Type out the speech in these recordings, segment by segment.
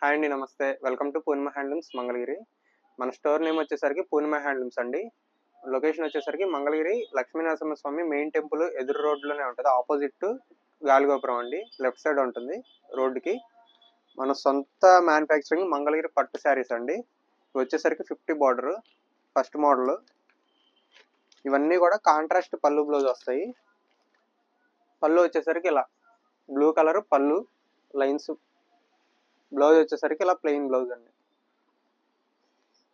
Hi అండి, నమస్తే. Welcome to Purnima handlooms Mangalagiri. మన స్టోర్ నేమ్ వచ్చేసరికి పూర్ణిమ హ్యాండ్లూమ్స్ అండి. లొకేషన్ వచ్చేసరికి మంగళగిరి లక్ష్మీనరసింహ స్వామి మెయిన్ టెంపుల్ ఎదురు రోడ్లోనే ఉంటుంది. ఆపోజిట్ గాలిగోపురం అండి, లెఫ్ట్ సైడ్ ఉంటుంది రోడ్డుకి. మన సొంత మ్యానుఫ్యాక్చరింగ్ మంగళగిరి పట్టు శారీస్ అండి. ఇవి వచ్చేసరికి 50 బార్డర్ ఫస్ట్ మోడల్. ఇవన్నీ కూడా కాంట్రాస్ట్ పళ్ళు బ్లౌజ్ వస్తాయి. పళ్ళు వచ్చేసరికి ఇలా బ్లూ కలర్ పళ్ళు లైన్స్, బ్లౌజ్ వచ్చేసరికి ఇలా ప్లెయిన్ బ్లౌజ్ అండి.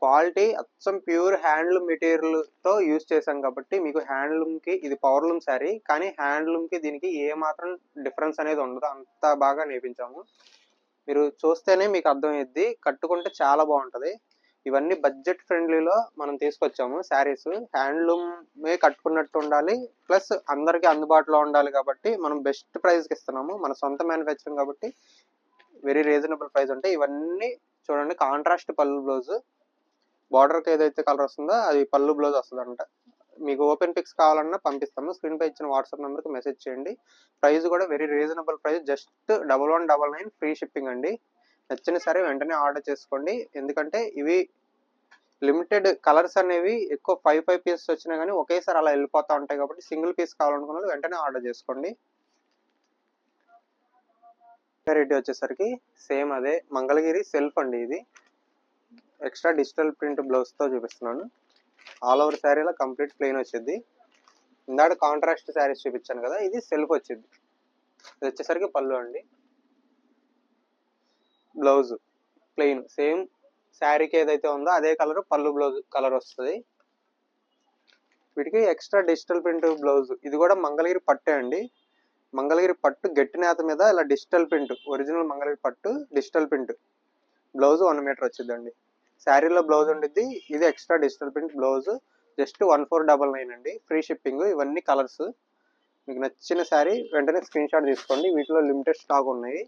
క్వాలిటీ అచ్చం ప్యూర్ హ్యాండ్లూమ్ మెటీరియల్ తో యూజ్ చేశాం కాబట్టి మీకు హ్యాండ్లూమ్ కి ఇది పవర్లూమ్ శారీ, కానీ హ్యాండ్లూమ్ కి దీనికి ఏ మాత్రం డిఫరెన్స్ అనేది ఉండదు. అంత బాగా నేర్పించాము. మీరు చూస్తేనే మీకు అర్థమయ్యిద్ది, కట్టుకుంటే చాలా బాగుంటది. ఇవన్నీ బడ్జెట్ ఫ్రెండ్లీలో మనం తీసుకొచ్చాము శారీస్. హ్యాండ్లూమే కట్టుకున్నట్టు ఉండాలి, ప్లస్ అందరికి అందుబాటులో ఉండాలి కాబట్టి మనం బెస్ట్ ప్రైస్ కి ఇస్తున్నాము. మన సొంత మ్యానుఫ్యాక్చరింగ్ కాబట్టి వెరీ రీజనబుల్ ప్రైస్ ఉంటాయి. ఇవన్నీ చూడండి, కాంట్రాస్ట్ పళ్ళు బ్లౌజ్, బార్డర్కి ఏదైతే కలర్ వస్తుందో అది పళ్ళు బ్లౌజ్ వస్తుందంట. మీకు ఓపెన్ పిక్స్ కావాలన్నా పంపిస్తాము. స్క్రీన్ పై ఇచ్చిన వాట్సాప్ నెంబర్కి మెసేజ్ చేయండి. ప్రైస్ కూడా very reasonable price, just 1199 free shipping అండి. నచ్చిన సరే వెంటనే ఆర్డర్ చేసుకోండి, ఎందుకంటే ఇవి లిమిటెడ్ కలర్స్ అనేవి ఎక్కువ 5 పీసెస్ వచ్చినా కానీ ఒకేసారి అలా వెళ్ళిపోతూ ఉంటాయి కాబట్టి సింగిల్ పీస్ కావాలనుకున్న వెంటనే ఆర్డర్ చేసుకోండి. వెరైటీ వచ్చేసరికి సేమ్ అదే మంగళగిరి సెల్ఫ్ అండి. ఇది ఎక్స్ట్రా డిజిటల్ ప్రింట్ బ్లౌజ్ తో చూపిస్తున్నాను. ఆల్ ఓవర్ శారీలో కంప్లీట్ ప్లెయిన్ వచ్చింది. ఇందాక కాంట్రాస్ట్ శారీస్ చూపించాను కదా, ఇది సెల్ఫ్ వచ్చింది. ఇది వచ్చేసరికి పళ్ళు అండి. బ్లౌజ్ ప్లెయిన్ సేమ్ శారీకి ఏదైతే ఉందో అదే కలర్ పళ్ళు బ్లౌజ్ కలర్ వస్తుంది. వీటికి ఎక్స్ట్రా డిజిటల్ ప్రింట్ బ్లౌజ్. ఇది కూడా మంగళగిరి పట్టే అండి. మంగళగిరి పట్టు గట్టి నేత మీద ఇలా డిజిటల్ ప్రింట్, ఒరిజినల్ మంగళగిరి పట్టు డిజిటల్ ప్రింట్ బ్లౌజ్ 1 మీటర్ వచ్చిందండి. శారీలో బ్లౌజ్ ఉండిద్ది, ఇది extra digital print blouse. Just 1499 అండి, ఫ్రీ షిప్పింగ్. ఇవన్నీ కలర్స్. మీకు నచ్చిన శారీ వెంటనే స్క్రీన్ షాట్ తీసుకోండి. వీటిలో లిమిటెడ్ స్టాక్ ఉన్నాయి.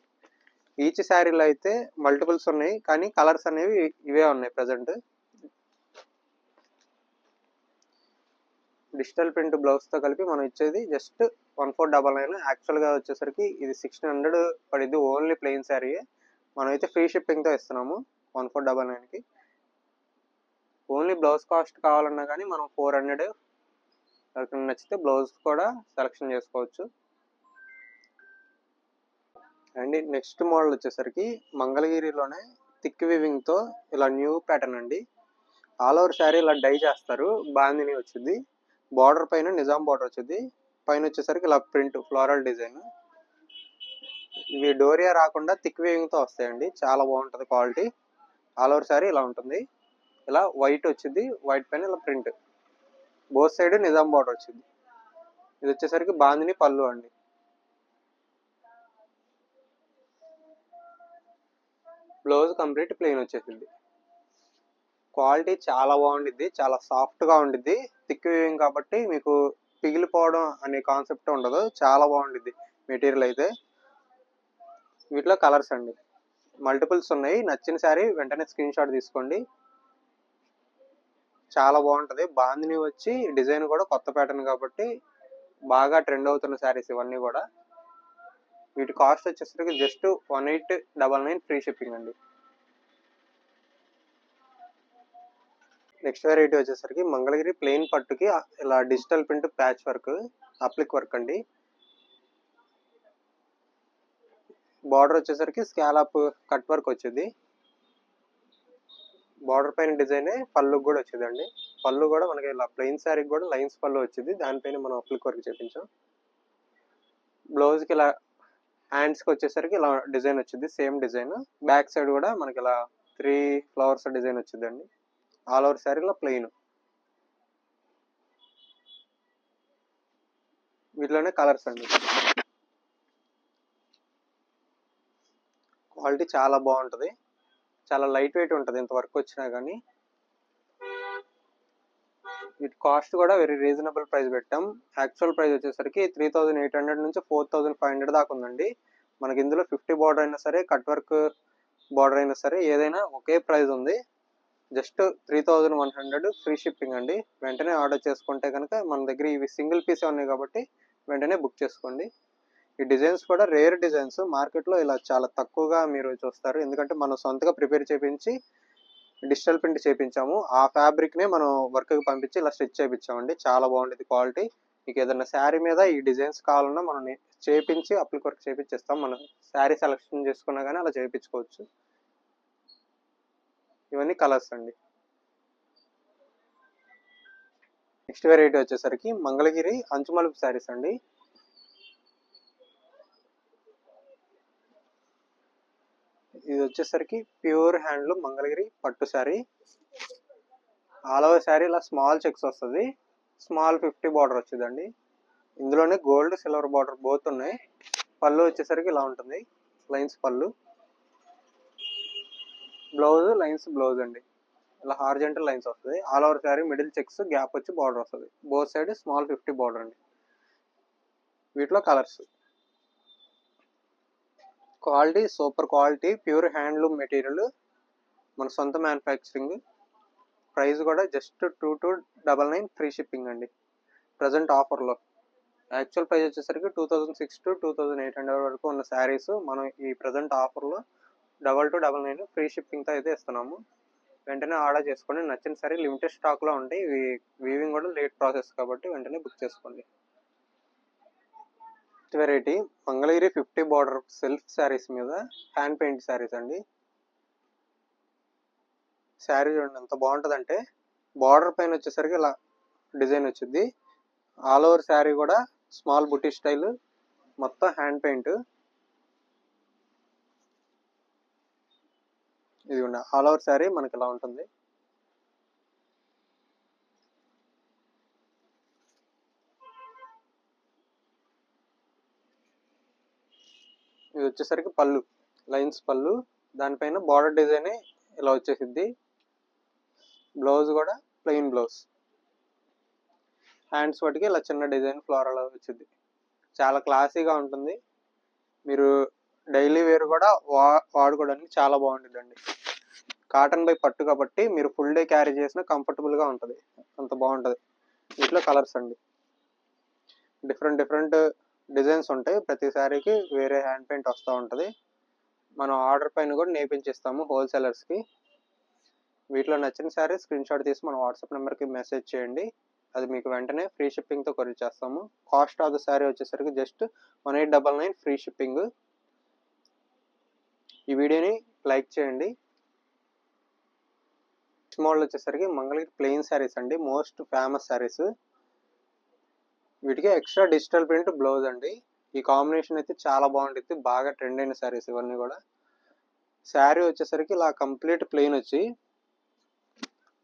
ఈచ్ శారీలో అయితే మల్టిపుల్స్ ఉన్నాయి, కానీ కలర్స్ అనేవి ఇవే ఉన్నాయి ప్రజెంట్. డిజిటల్ ప్రింట్ బ్లౌజ్ తో కలిపి మనం ఇచ్చేది జస్ట్ 1499. యాక్చువల్గా వచ్చేసరికి ఇది 1600 పడిద్ది, ఓన్లీ ప్లెయిన్ శారీ. మనం అయితే ఫ్రీ షిప్పింగ్తో ఇస్తున్నాము 1499కి. ఓన్లీ బ్లౌజ్ కాస్ట్ కావాలన్నా కానీ మనం 400. ఎవరికైనా నచ్చితే బ్లౌజ్ కూడా సెలెక్షన్ చేసుకోవచ్చు అండి. నెక్స్ట్ మోడల్ వచ్చేసరికి మంగళగిరిలోనే థిక్ వివింగ్తో ఇలా న్యూ ప్యాటర్న్ అండి. ఆల్ ఓవర్ శారీ ఇలా డై చేస్తారు, బాందిని వచ్చింది. బార్డర్ పైన నిజాం బార్డర్ వచ్చింది, పైన వచ్చేసరికి ఇలా ప్రింట్ ఫ్లోరల్ డిజైన్. ఇవి డోరియా రాకుండా థిక్ వీవింగ్తో వస్తాయండి, చాలా బాగుంటుంది క్వాలిటీ. ఆల్ ఓవర్ శారీ ఇలా ఉంటుంది. ఇలా వైట్ వచ్చింది, వైట్ పైన ఇలా print, both side Nizam border వచ్చింది. ఇది వచ్చేసరికి బాందిని పళ్ళు అండి. బ్లౌజ్ కంప్లీట్ ప్లెయిన్ వచ్చేసింది. క్వాలిటీ చాలా బాగుండిద్ది, చాలా సాఫ్ట్గా ఉండిద్ది. థిక్ వీవింగ్ కాబట్టి మీకు పిగిలిపోవడం అనే కాన్సెప్ట్ ఉండదు, చాలా బాగుండిద్ది మెటీరియల్ అయితే. వీటిలో కలర్స్ అండి మల్టిపుల్స్ ఉన్నాయి. నచ్చిన శారీ వెంటనే స్క్రీన్ షాట్ తీసుకోండి. చాలా బాగుంటుంది. బాందిని వచ్చి డిజైన్ కూడా కొత్త ప్యాటర్న్ కాబట్టి బాగా ట్రెండ్ అవుతున్న శారీస్ ఇవన్నీ కూడా. వీటి కాస్ట్ వచ్చేసరికి జస్ట్ 1899 ఫ్రీ షిప్పింగ్ అండి. నెక్స్ట్ వెరైటీ వచ్చేసరికి మంగళగిరి ప్లెయిన్ పట్టుకి ఇలా digital print patch work అప్లిక్ work అండి. బార్డర్ వచ్చేసరికి స్కాలప్ కట్ వర్క్ వచ్చింది. బార్డర్ పైన డిజైన్ పళ్ళు కూడా వచ్చిందండి. పళ్ళు కూడా మనకి ఇలా ప్లెయిన్ శారీకి కూడా లైన్స్ పళ్ళు వచ్చింది, దానిపైన మనం అప్లిక్ వర్క్ చేపించాం. బ్లౌజ్కి ఇలా హ్యాండ్స్కి వచ్చేసరికి ఇలా డిజైన్ వచ్చింది, సేమ్ డిజైన్. బ్యాక్ సైడ్ కూడా మనకి ఇలా 3 ఫ్లవర్స్ డిజైన్ వచ్చిందండి. ఆల్ ఓవర్ శారీలో ప్లెయిన్. వీటిలోనే కలర్స్ అండి. క్వాలిటీ చాలా బాగుంటుంది, చాలా లైట్ వెయిట్ ఉంటుంది ఇంత వర్క్ వచ్చినా కానీ. వీటి కాస్ట్ కూడా వెరీ రీజనబుల్ ప్రైస్ పెట్టాం. యాక్చువల్ ప్రైస్ వచ్చేసరికి 3800 నుంచి 4500 దాకా ఉందండి. మనకి ఇందులో 50 బార్డర్ అయినా సరే, కట్ వర్క్ బార్డర్ అయినా సరే, ఏదైనా ఒకే ప్రైస్ ఉంది. జస్ట్ 3100 ఫ్రీ షిప్పింగ్ అండి. వెంటనే ఆర్డర్ చేసుకుంటే కనుక మన దగ్గర ఇవి సింగిల్ పీసే ఉన్నాయి కాబట్టి వెంటనే బుక్ చేసుకోండి. ఈ డిజైన్స్ కూడా రేర్ డిజైన్స్, మార్కెట్లో ఇలా చాలా తక్కువగా మీరు చూస్తారు. ఎందుకంటే మనం సొంతగా ప్రిపేర్ చేయించి డిజిటల్ ప్రింట్ చేయించాము. ఆ ఫ్యాబ్రిక్నే మనం వర్క్కి పంపించి ఇలా స్టిచ్ చేయించామండి. చాలా బాగుండేది క్వాలిటీ. మీకు ఏదైనా శారీ మీద ఈ డిజైన్స్ కావాలన్నా మనం చేయించి అప్లిక్ వర్క్ చేయించేస్తాం. మనం శారీ సెలెక్షన్ చేసుకున్నా కానీ అలా చేయించుకోవచ్చు. ఇవన్నీ కలర్స్ అండి. నెక్స్ట్ వెరైటీ వచ్చేసరికి మంగళగిరి అంచుమలుపు శారీస్ అండి. ఇది వచ్చేసరికి ప్యూర్ హ్యాండ్లూమ్ మంగళగిరి పట్టు శారీ. ఆల్ ఓవర్ శారీ ఇలా స్మాల్ చెక్స్ వస్తుంది. స్మాల్ 50 బార్డర్ వచ్చిందండి. ఇందులోనే గోల్డ్ సిల్వర్ బార్డర్ బోత్ ఉన్నాయి. పళ్ళు వచ్చేసరికి ఇలా ఉంటుంది, లైన్స్ పళ్ళు. బ్లౌజ్ లైన్స్ బ్లౌజ్ అండి. ఇలా హార్జెంటల్ లైన్స్ వస్తుంది. All over sari middle checks, gap వచ్చి బార్డర్ వస్తుంది. బోత్ సైడ్ స్మాల్ 50 బార్డర్ అండి. వీటిలో colours. Quality super quality, pure handloom material, మన సొంత మ్యానుఫ్యాక్చరింగ్. ప్రైస్ కూడా జస్ట్ 2299 ఫ్రీ షిప్పింగ్ అండి ప్రజెంట్ ఆఫర్లో. యాక్చువల్ ప్రైస్ వచ్చేసరికి 2600 to 2800 వరకు ఉన్న శారీస్ మనం ఈ ప్రజెంట్ ఆఫర్లో 2299 ఫ్రీ షిప్పింగ్తో అయితే ఇస్తున్నాము. వెంటనే ఆర్డర్ చేసుకోండి. నచ్చిన సారీ లిమిటెడ్ స్టాక్లో ఉంటాయి. ఇవి వీవింగ్ కూడా లేట్ ప్రాసెస్ కాబట్టి వెంటనే బుక్ చేసుకోండి. Variety Mangalagiri 50 border self saris మీద హ్యాండ్ పెయింట్ శారీస్ అండి. శారీ చూడండి ఎంత బాగుంటుందంటే, బార్డర్ పైన వచ్చేసరికి ఇలా డిజైన్ వచ్చింది. ఆల్ ఓవర్ శారీ కూడా స్మాల్ బుటీ స్టైల్, మొత్తం హ్యాండ్ పెయింట్. ఇది ఆల్ ఓవర్ శారీ మనకి ఇలా ఉంటుంది. ఇది వచ్చేసరికి పళ్ళు, లైన్స్ పళ్ళు, దానిపైన బార్డర్ డిజైన్ ఇలా వచ్చేసిద్ది. బ్లౌజ్ కూడా ప్లెయిన్ బ్లౌజ్. హ్యాండ్స్ వాటికి ఇలా చిన్న డిజైన్ ఫ్లోరల్ వచ్చింది. చాలా క్లాసీగా ఉంటుంది. మీరు డైలీ వేర్ కూడా వాడుకోవడానికి చాలా బాగుంటుందండి. కాటన్ బై పట్టు కాబట్టి మీరు ఫుల్ డే క్యారీ చేసినా కంఫర్టబుల్గా ఉంటుంది, అంత బాగుంటుంది. వీటిలో కలర్స్ అండి. డిఫరెంట్ డిజైన్స్ ఉంటాయి. ప్రతి శారీకి వేరే హ్యాండ్ పెయింట్ వస్తూ ఉంటుంది. మనం ఆర్డర్ పైన కూడా నేర్పించిస్తాము హోల్సేలర్స్కి. వీటిలో నచ్చిన శారీ స్క్రీన్ షాట్ తీసి మన వాట్సాప్ నెంబర్కి మెసేజ్ చేయండి. అది మీకు వెంటనే ఫ్రీ షిప్పింగ్తో కొరియర్ చేస్తాము. కాస్ట్ ఆఫ్ ద శారీ వచ్చేసరికి జస్ట్ 1899 ఫ్రీ షిప్పింగ్. ఈ వీడియోని లైక్ చేయండి. నెక్స్ట్ మోడల్ వచ్చేసరికి మంగళగిరి ప్లెయిన్ శారీస్ అండి, మోస్ట్ ఫేమస్ శారీస్. వీటికి ఎక్స్ట్రా డిజిటల్ ప్రింట్ బ్లౌజ్ అండి. ఈ కాంబినేషన్ అయితే చాలా బాగుంటుంది, బాగా ట్రెండ్ అయిన శారీస్ ఇవన్నీ కూడా. శారీ వచ్చేసరికి ఇలా కంప్లీట్ ప్లెయిన్ వచ్చి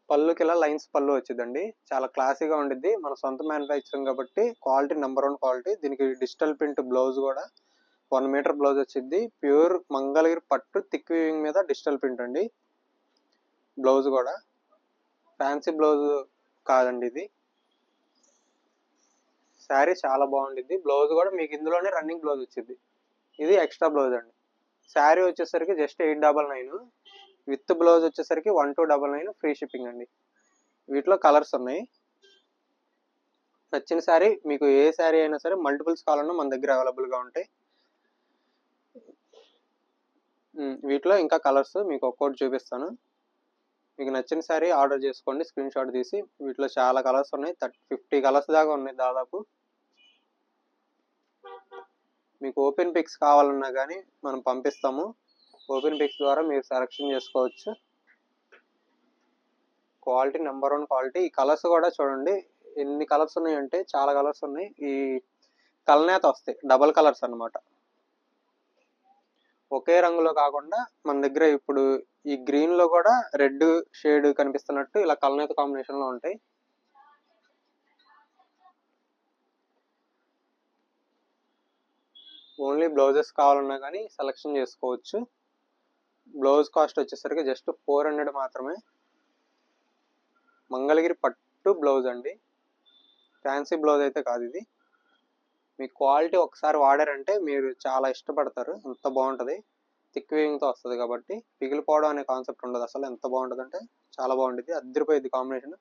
పళ్ళుకి ఇలా లైన్స్ పళ్ళు వచ్చిందండి. చాలా క్లాసీగా ఉండిద్ది. మన సొంత మ్యానుఫ్యాక్చరింగ్ కాబట్టి క్వాలిటీ నెంబర్ 1 క్వాలిటీ. దీనికి డిజిటల్ ప్రింట్ బ్లౌజ్ కూడా 1 మీటర్ బ్లౌజ్ వచ్చింది. ప్యూర్ మంగళగిరి పట్టు థిక్ వీవింగ్ మీద డిజిటల్ ప్రింట్ అండి. బ్లౌజ్ కూడా ఫ్యాన్సీ బ్లౌజ్ కాదండి ఇది. శారీ చాలా బాగుండిద్ది. బ్లౌజ్ కూడా మీకు ఇందులోనే రన్నింగ్ బ్లౌజ్ వచ్చింది. ఇది ఎక్స్ట్రా బ్లౌజ్ అండి. శారీ వచ్చేసరికి జస్ట్ 899, విత్ బ్లౌజ్ వచ్చేసరికి 1299 ఫ్రీ షిప్పింగ్ అండి. వీటిలో కలర్స్ ఉన్నాయి. నచ్చిన శారీ మీకు ఏ శారీ అయినా సరే మల్టిపుల్స్ కావాలన్నా మన దగ్గర అవైలబుల్గా ఉంటాయి. వీటిలో ఇంకా కలర్స్ మీకు ఒక్కోటి చూపిస్తాను. మీకు నచ్చిన శారీ ఆర్డర్ చేసుకోండి స్క్రీన్ షాట్ తీసి. వీటిలో చాలా కలర్స్ ఉన్నాయి, 50 కలర్స్ దాకా ఉన్నాయి దాదాపు. మీకు ఓపెన్ పిక్స్ కావాలన్నా కానీ మనం పంపిస్తాము. ఓపెన్ పిక్స్ ద్వారా మీరు సెలెక్షన్ చేసుకోవచ్చు. Quality number 1 quality. ఈ కలర్స్ కూడా చూడండి ఎన్ని కలర్స్ ఉన్నాయంటే చాలా కలర్స్ ఉన్నాయి. ఈ కలనేత వస్తాయి, డబల్ కలర్స్ అన్నమాట. ఒకే రంగులో కాకుండా మన దగ్గర ఇప్పుడు ఈ గ్రీన్ లో కూడా రెడ్ షేడ్ కనిపిస్తున్నట్టు ఇలా కలనేత కాంబినేషన్ లో ఉంటాయి. ఓన్లీ బ్లౌజెస్ కావాలన్నా కానీ సెలెక్షన్ చేసుకోవచ్చు. బ్లౌజ్ కాస్ట్ వచ్చేసరికి జస్ట్ 400 మాత్రమే. మంగళగిరి పట్టు బ్లౌజ్ అండి, ఫ్యాన్సీ బ్లౌజ్ అయితే కాదు ఇది. మీ క్వాలిటీ ఒకసారి వాడారంటే మీరు చాలా ఇష్టపడతారు, అంత బాగుంటుంది. థిక్ వీవింగ్తో వస్తుంది కాబట్టి పిగిలిపోవడం అనే కాన్సెప్ట్ ఉండదు అసలు. ఎంత బాగుంటుంది అంటే చాలా బాగుంటుంది, అద్దరిపోయింది కాంబినేషన్.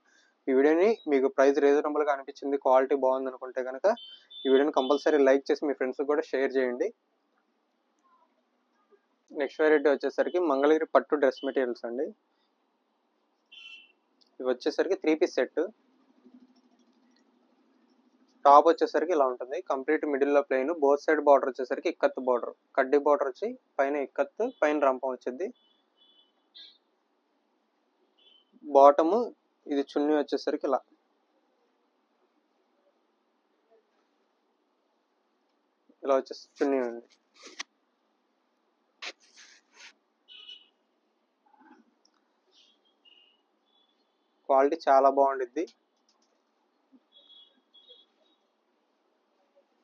ఈ వీడియోని మీకు ప్రైస్ రీజనబుల్గా అనిపించింది, క్వాలిటీ బాగుంది అనుకుంటే కనుక ఈ వీడియోని కంపల్సరీ లైక్ చేసి మీ ఫ్రెండ్స్కి కూడా షేర్ చేయండి. నెక్స్ట్ వెరైటీ వచ్చేసరికి మంగళగిరి పట్టు డ్రెస్ మెటీరియల్స్ అండి. ఇవి వచ్చేసరికి 3 పీస్ సెట్. టాప్ వచ్చేసరికి ఇలా ఉంటుంది, కంప్లీట్ మిడిల్లో ప్లెయిన్, బోత్ సైడ్ బార్డర్ వచ్చేసరికి ఇక్కత్ బార్డర్, కడ్డీ బార్డర్ వచ్చి పైన ఇక్కత్, పైన రంపం వచ్చింది. బాటము ఇది చున్నీ వచ్చేసరికి ఇలా వచ్చేసి చున్నీ ఉంది. క్వాలిటీ చాలా బాగుండిద్ది.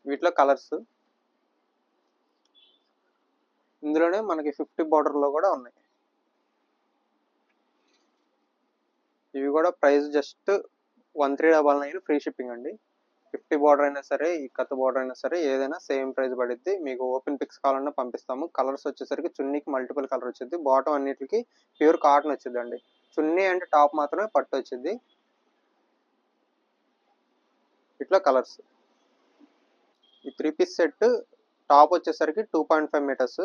వీటిలో కలర్స్ ఇందులోనే మనకి 50 బార్డర్లో కూడా ఉన్నాయి. ఇవి కూడా ప్రైస్ జస్ట్ 1399 ఫ్రీ షిప్పింగ్ అండి. 50 బార్డర్ అయినా సరే, ఈ కత్ బార్డర్ అయినా సరే, ఏదైనా సేమ్ ప్రైస్ పడిద్ది. మీకు ఓపెన్ పిక్స్ కావాలన్నా పంపిస్తాము. కలర్స్ వచ్చేసరికి చున్నీకి మల్టిపుల్ కలర్ వచ్చింది, బాటమ్ అన్నిటికి ప్యూర్ కాటన్ వచ్చింది అండి. చున్నీ అండ్ టాప్ మాత్రమే పట్టు వచ్చింది. ఇట్లా కలర్స్. ఈ 3 పీస్ సెట్ టాప్ వచ్చేసరికి 2.5 మీటర్స్,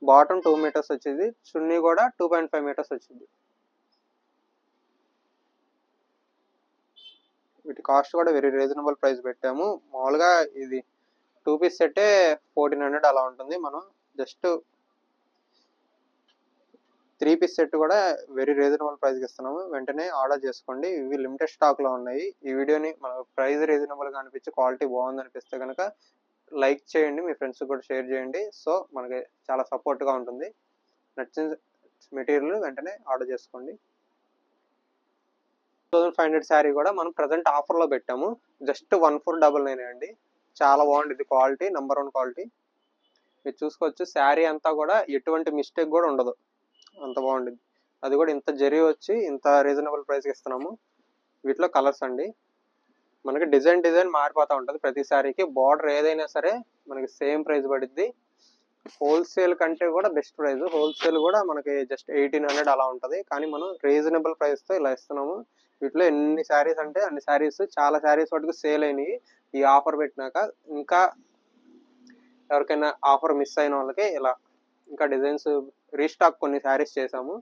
బాటమ్ 2 మీటర్స్ వచ్చింది, చున్నీ కూడా 2.5 మీటర్స్ వచ్చింది. వీటి కాస్ట్ కూడా వెరీ రీజనబుల్ ప్రైస్ పెట్టాము. మామూలుగా ఇది 2 పీస్ సెట్టే 1400 అలా ఉంటుంది. మనం జస్ట్ 3 పీస్ సెట్ కూడా వెరీ రీజనబుల్ ప్రైస్కి ఇస్తున్నాము. వెంటనే ఆర్డర్ చేసుకోండి. ఇవి లిమిటెడ్ స్టాక్లో ఉన్నాయి. ఈ వీడియోని మనకు ప్రైస్ రీజనబుల్గా అనిపించి క్వాలిటీ బాగుంది అనిపిస్తే కనుక లైక్ చేయండి, మీ ఫ్రెండ్స్ కూడా షేర్ చేయండి. సో మనకి చాలా సపోర్ట్గా ఉంటుంది. నచ్చిన మెటీరియల్ వెంటనే ఆర్డర్ చేసుకోండి. 2500 శారీ కూడా మనం ప్రజెంట్ ఆఫర్లో పెట్టాము. జస్ట్ 1499 అండి. చాలా బాగుంటుంది క్వాలిటీ, నెంబర్ 1 క్వాలిటీ. మీరు చూసుకోవచ్చు, శారీ అంతా కూడా ఎటువంటి మిస్టేక్ కూడా ఉండదు, అంత బాగుంటుంది. అది కూడా ఇంత జరీ వచ్చి ఇంత రీజనబుల్ ప్రైస్కి ఇస్తున్నాము. వీటిలో కలర్స్ అండి. మనకి డిజైన్ మారిపోతూ ఉంటుంది ప్రతి శారీకి. బార్డర్ ఏదైనా సరే మనకి సేమ్ ప్రైస్ పడుద్ది. హోల్సేల్ కంటే కూడా బెస్ట్ ప్రైస్. హోల్సేల్ కూడా మనకి జస్ట్ 1800 అలా ఉంటుంది, కానీ మనం రీజనబుల్ ప్రైస్తో ఇలా ఇస్తున్నాము. వీటిలో ఎన్ని శారీస్ అంటే అన్ని శారీస్, చాలా శారీస్ వాటికి సేల్ అయినాయి ఈ ఆఫర్ పెట్టినాక. ఇంకా ఎవరికైనా ఆఫర్ మిస్ అయిన వాళ్ళకి ఇలా ఇంకా డిజైన్స్ రీస్టాక్ కొన్ని శారీస్ చేసాము.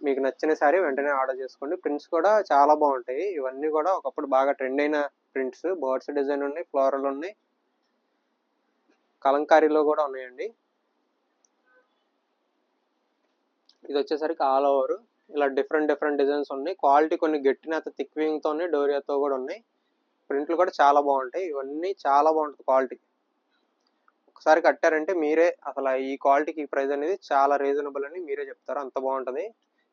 మీకు నచ్చిన శారీ వెంటనే ఆర్డర్ చేసుకోండి. ప్రింట్స్ కూడా చాలా బాగుంటాయి. ఇవన్నీ కూడా ఒకప్పుడు బాగా ట్రెండ్ అయిన ప్రింట్స్. బర్డ్స్ డిజైన్ ఉన్నాయి, ఫ్లోరల్ ఉన్నాయి, కలంకారీలో కూడా ఉన్నాయండి. ఇది వచ్చేసరికి ఆల్ ఓవర్ ఇలా డిఫరెంట్ డిజైన్స్ ఉన్నాయి. క్వాలిటీ కొన్ని గట్టినేత థిక్ వింగ్తో ఉన్నాయి, డోరియాతో కూడా ఉన్నాయి. ప్రింట్లు కూడా చాలా బాగుంటాయి. ఇవన్నీ చాలా బాగుంటుంది క్వాలిటీ. ఒకసారి కట్టారంటే మీరే అసలు ఈ క్వాలిటీకి ఈ ప్రైస్ అనేది చాలా రీజనబుల్ అని మీరే చెప్తారు, అంత బాగుంటుంది.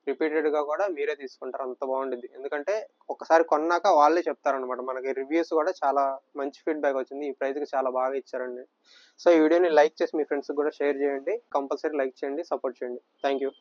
రిపీటెడ్గా కూడా మీరే తీసుకుంటారు, అంత బాగుంటుంది. ఎందుకంటే ఒకసారి కొన్నాక వాళ్ళే చెప్తారనమాట. మనకి రివ్యూస్ కూడా చాలా మంచి ఫీడ్బ్యాక్ వచ్చింది, ఈ ప్రైస్కి చాలా బాగా ఇచ్చారండి. సో ఈ వీడియోని లైక్ చేసి మీ ఫ్రెండ్స్కి కూడా షేర్ చేయండి. కంపల్సరీ లైక్ చేయండి, సపోర్ట్ చేయండి. Thank you.